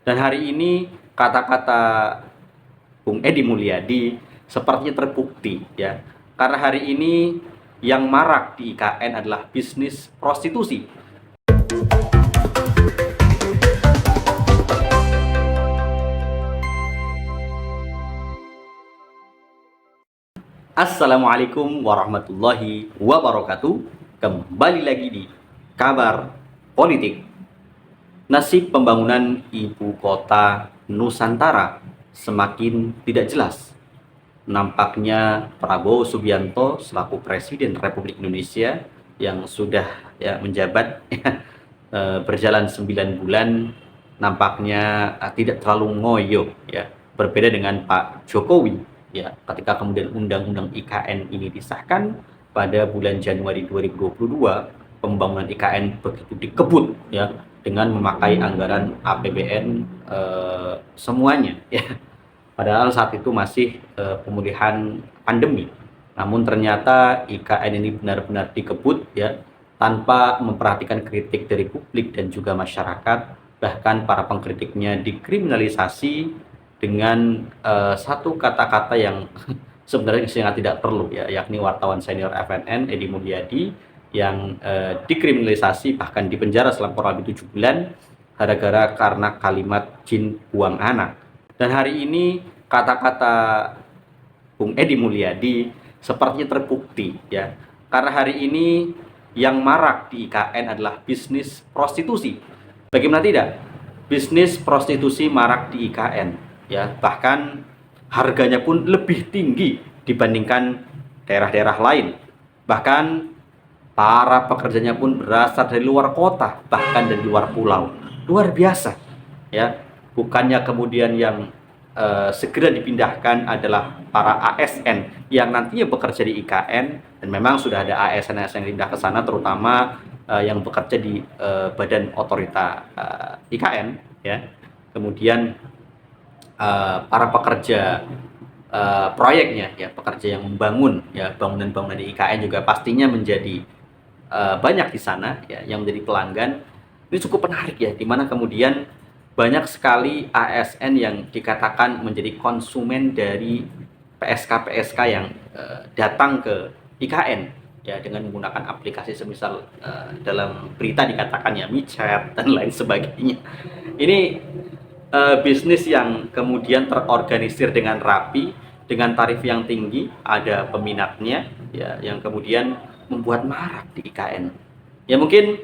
Dan hari ini kata-kata Bung Edi Mulyadi sepertinya terbukti ya. Karena hari ini yang marak di IKN adalah bisnis prostitusi. Assalamualaikum warahmatullahi wabarakatuh. Kembali lagi di Kabar Politik. Nasib pembangunan ibu kota Nusantara semakin tidak jelas. Nampaknya Prabowo Subianto selaku Presiden Republik Indonesia yang sudah menjabat berjalan 9 bulan nampaknya tidak terlalu ngoyo ya. Berbeda dengan Pak Jokowi ya, ketika kemudian undang-undang IKN ini disahkan pada bulan Januari 2022, pembangunan IKN begitu dikebut ya dengan memakai anggaran APBN semuanya ya. Padahal saat itu masih pemulihan pandemi. Namun ternyata IKN ini benar-benar dikebut ya tanpa memperhatikan kritik dari publik dan juga masyarakat. Bahkan para pengkritiknya dikriminalisasi dengan satu kata-kata yang sebenarnya sangat tidak perlu ya, yakni wartawan senior FNN Edi Mulyadi yang dikriminalisasi bahkan dipenjara selama kurang lebih 7 bulan gara-gara karena kalimat jin buang anak. Dan hari ini kata-kata Bung Edi Mulyadi sepertinya terbukti ya. Karena hari ini yang marak di IKN adalah bisnis prostitusi. Bagaimana tidak? Bisnis prostitusi marak di IKN ya. Bahkan harganya pun lebih tinggi dibandingkan daerah-daerah lain. Bahkan para pekerjanya pun berasal dari luar kota, bahkan dari luar pulau. Luar biasa ya. Bukannya kemudian yang segera dipindahkan adalah para ASN yang nantinya bekerja di IKN, dan memang sudah ada ASN-ASN yang pindah ke sana, terutama yang bekerja di badan otorita IKN ya. Kemudian para pekerja proyeknya ya, pekerja yang membangun ya bangunan-bangunan di IKN juga pastinya menjadi banyak di sana ya, yang menjadi pelanggan. Ini cukup menarik ya, dimana kemudian banyak sekali ASN yang dikatakan menjadi konsumen dari PSK-PSK yang datang ke IKN ya dengan menggunakan aplikasi semisal dalam berita dikatakan ya micet dan lain sebagainya. Ini bisnis yang kemudian terorganisir dengan rapi, dengan tarif yang tinggi, ada peminatnya ya, yang kemudian membuat marak di IKN. Ya mungkin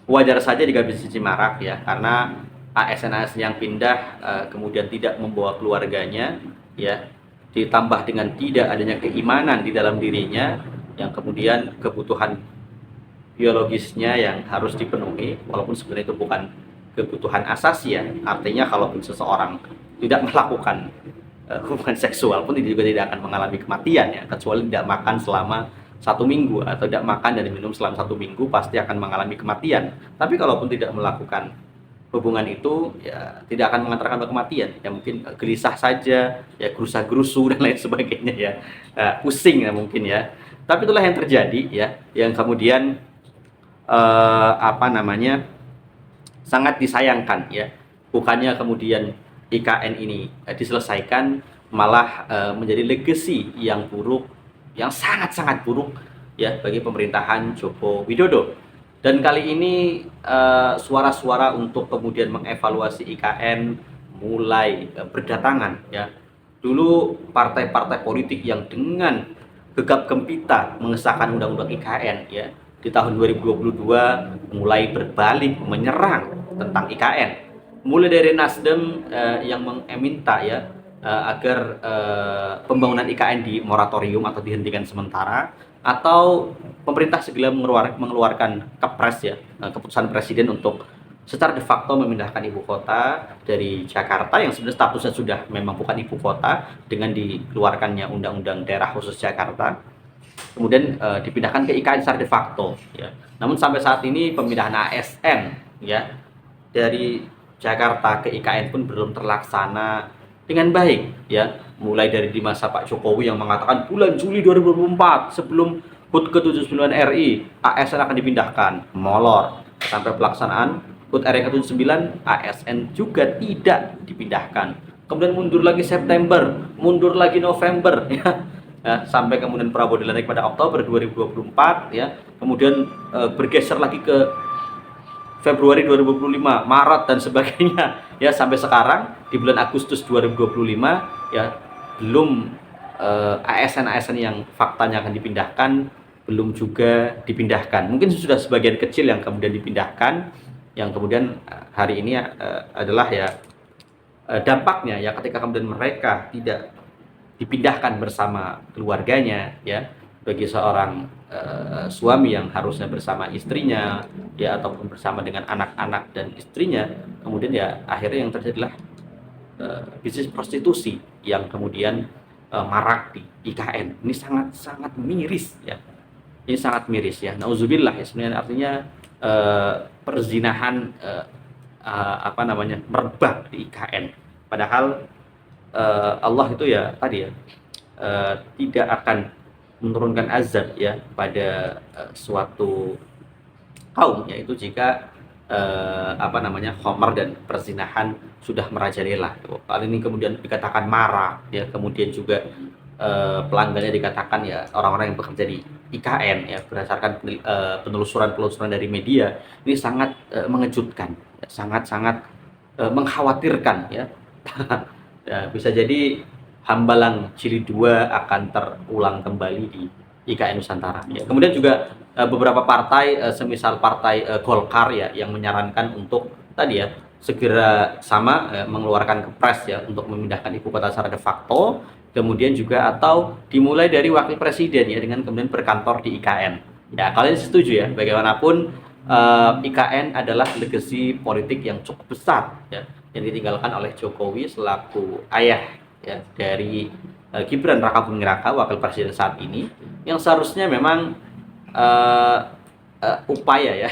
wajar saja jika bisnis marak ya, karena ASN-ASN yang pindah kemudian tidak membawa keluarganya ya, ditambah dengan tidak adanya keimanan di dalam dirinya, yang kemudian kebutuhan biologisnya yang harus dipenuhi, walaupun sebenarnya itu bukan kebutuhan asasi ya. Artinya kalaupun seseorang tidak melakukan hubungan seksual pun juga tidak akan mengalami kematian ya, kecuali tidak makan selama 1 minggu atau tidak makan dan minum selama 1 minggu pasti akan mengalami kematian. Tapi kalaupun tidak melakukan hubungan itu ya tidak akan mengantarkan kematian ya, mungkin gelisah saja ya, gerusa-gerusu dan lain sebagainya ya, pusing ya mungkin ya. Tapi itulah yang terjadi ya, yang kemudian sangat disayangkan ya. Bukannya kemudian IKN ini diselesaikan, malah menjadi legacy yang buruk, yang sangat-sangat buruk ya bagi pemerintahan Joko Widodo. Dan kali ini suara-suara untuk kemudian mengevaluasi IKN mulai berdatangan ya. Dulu partai-partai politik yang dengan gegap gempita mengesahkan undang-undang IKN ya, di tahun 2022 mulai berbalik menyerang tentang IKN. Mulai dari Nasdem yang meminta ya agar pembangunan IKN di moratorium atau dihentikan sementara, atau pemerintah segera mengeluarkan kepres ya, keputusan presiden untuk secara de facto memindahkan ibu kota dari Jakarta yang sebenarnya statusnya sudah memang bukan ibu kota dengan dikeluarkannya Undang-Undang Daerah Khusus Jakarta, kemudian dipindahkan ke IKN secara de facto ya. Namun sampai saat ini pemindahan ASN ya dari Jakarta ke IKN pun belum terlaksana dengan baik ya. Mulai dari di masa Pak Jokowi yang mengatakan bulan Juli 2024 sebelum HUT ke-79 RI ASN akan dipindahkan, molor, sampai pelaksanaan HUT RI ke-79 ASN juga tidak dipindahkan. Kemudian mundur lagi September, mundur lagi November ya, sampai kemudian Prabowo dilantik pada Oktober 2024 ya. Kemudian bergeser lagi ke Februari 2025, Maret dan sebagainya ya, sampai sekarang di bulan Agustus 2025 ya, belum ASN-ASN yang faktanya akan dipindahkan belum juga dipindahkan. Mungkin sudah sebagian kecil yang kemudian dipindahkan, yang kemudian hari ini adalah ya dampaknya ya, ketika kemudian mereka tidak dipindahkan bersama keluarganya ya, bagi seorang suami yang harusnya bersama istrinya ya, ataupun bersama dengan anak-anak dan istrinya, kemudian ya akhirnya yang terjadilah bisnis prostitusi yang kemudian marak di IKN. Ini sangat-sangat miris ya. Ini sangat miris ya. Nauzubillah ya, sebenarnya artinya perzinahan merebak di IKN. Padahal Allah itu ya tadi ya tidak akan menurunkan azab ya pada suatu kaum, yaitu jika khamar dan perzinahan sudah merajalela. Kali ini kemudian dikatakan marah ya, kemudian juga pelanggannya dikatakan ya orang-orang yang bekerja di IKN ya, berdasarkan penelusuran dari media. Ini sangat mengejutkan, ya, sangat mengkhawatirkan ya. Ya, bisa jadi Hambalang Jilid 2 akan terulang kembali di IKN Nusantara. Ya. Kemudian juga beberapa partai, semisal partai Golkar ya, yang menyarankan untuk tadi ya segera mengeluarkan kepres ya untuk memindahkan ibu kota secara de facto. Kemudian juga atau dimulai dari wakil presiden ya, dengan kemudian berkantor di IKN. Ya, kalian setuju ya? Bagaimanapun IKN adalah legasi politik yang cukup besar ya, yang ditinggalkan oleh Jokowi selaku ayah ya dari Gibran Rakabuming Raka, wakil presiden saat ini, yang seharusnya memang upaya ya,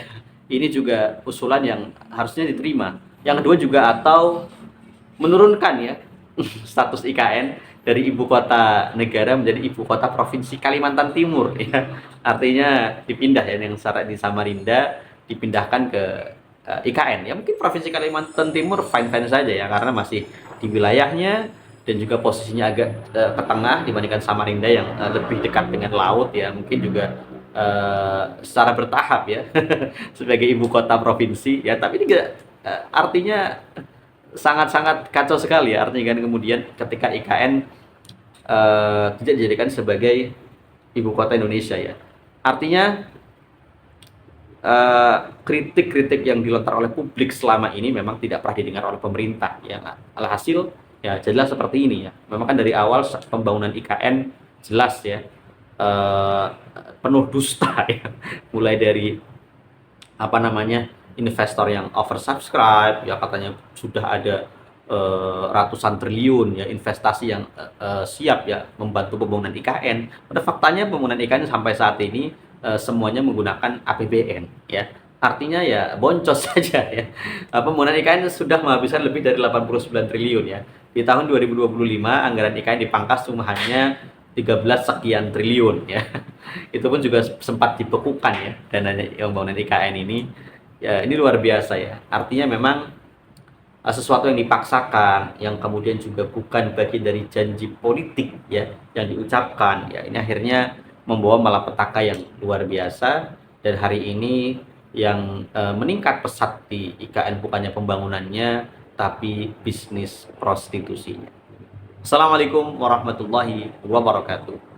ini juga usulan yang harusnya diterima. Yang kedua juga atau menurunkan ya status IKN dari ibu kota negara menjadi ibu kota provinsi Kalimantan Timur ya. Artinya dipindah ya, yang di Samarinda dipindahkan ke IKN. Ya mungkin provinsi Kalimantan Timur fine-fine saja ya, karena masih di wilayahnya dan juga posisinya agak ke tengah dibandingkan Samarinda yang lebih dekat dengan laut ya. Mungkin juga secara bertahap ya sebagai ibu kota provinsi ya, tapi ini artinya sangat-sangat kacau sekali ya, artinya kan kemudian ketika IKN tidak dijadikan sebagai ibu kota Indonesia ya, artinya kritik-kritik yang dilontar oleh publik selama ini memang tidak pernah didengar oleh pemerintah ya. Alhasil ya jelas seperti ini ya, memang kan dari awal pembangunan IKN jelas ya penuh dusta ya, mulai dari investor yang oversubscribe ya, katanya sudah ada ratusan triliun ya investasi yang siap ya membantu pembangunan IKN. Pada faktanya pembangunan IKN sampai saat ini semuanya menggunakan APBN ya. Artinya ya boncos saja ya. Pembangunan IKN sudah menghabiskan lebih dari 89 triliun ya. Di tahun 2025 anggaran IKN dipangkas cuma hanya 13 sekian triliun ya. Itu pun juga sempat dibekukan ya dananya pembangunan IKN ini. Ya, ini luar biasa ya. Artinya memang sesuatu yang dipaksakan, yang kemudian juga bukan bagian dari janji politik ya yang diucapkan ya, ini akhirnya membawa malapetaka yang luar biasa. Dan hari ini yang meningkat pesat di IKN bukannya pembangunannya, tapi bisnis prostitusinya. Assalamualaikum warahmatullahi wabarakatuh.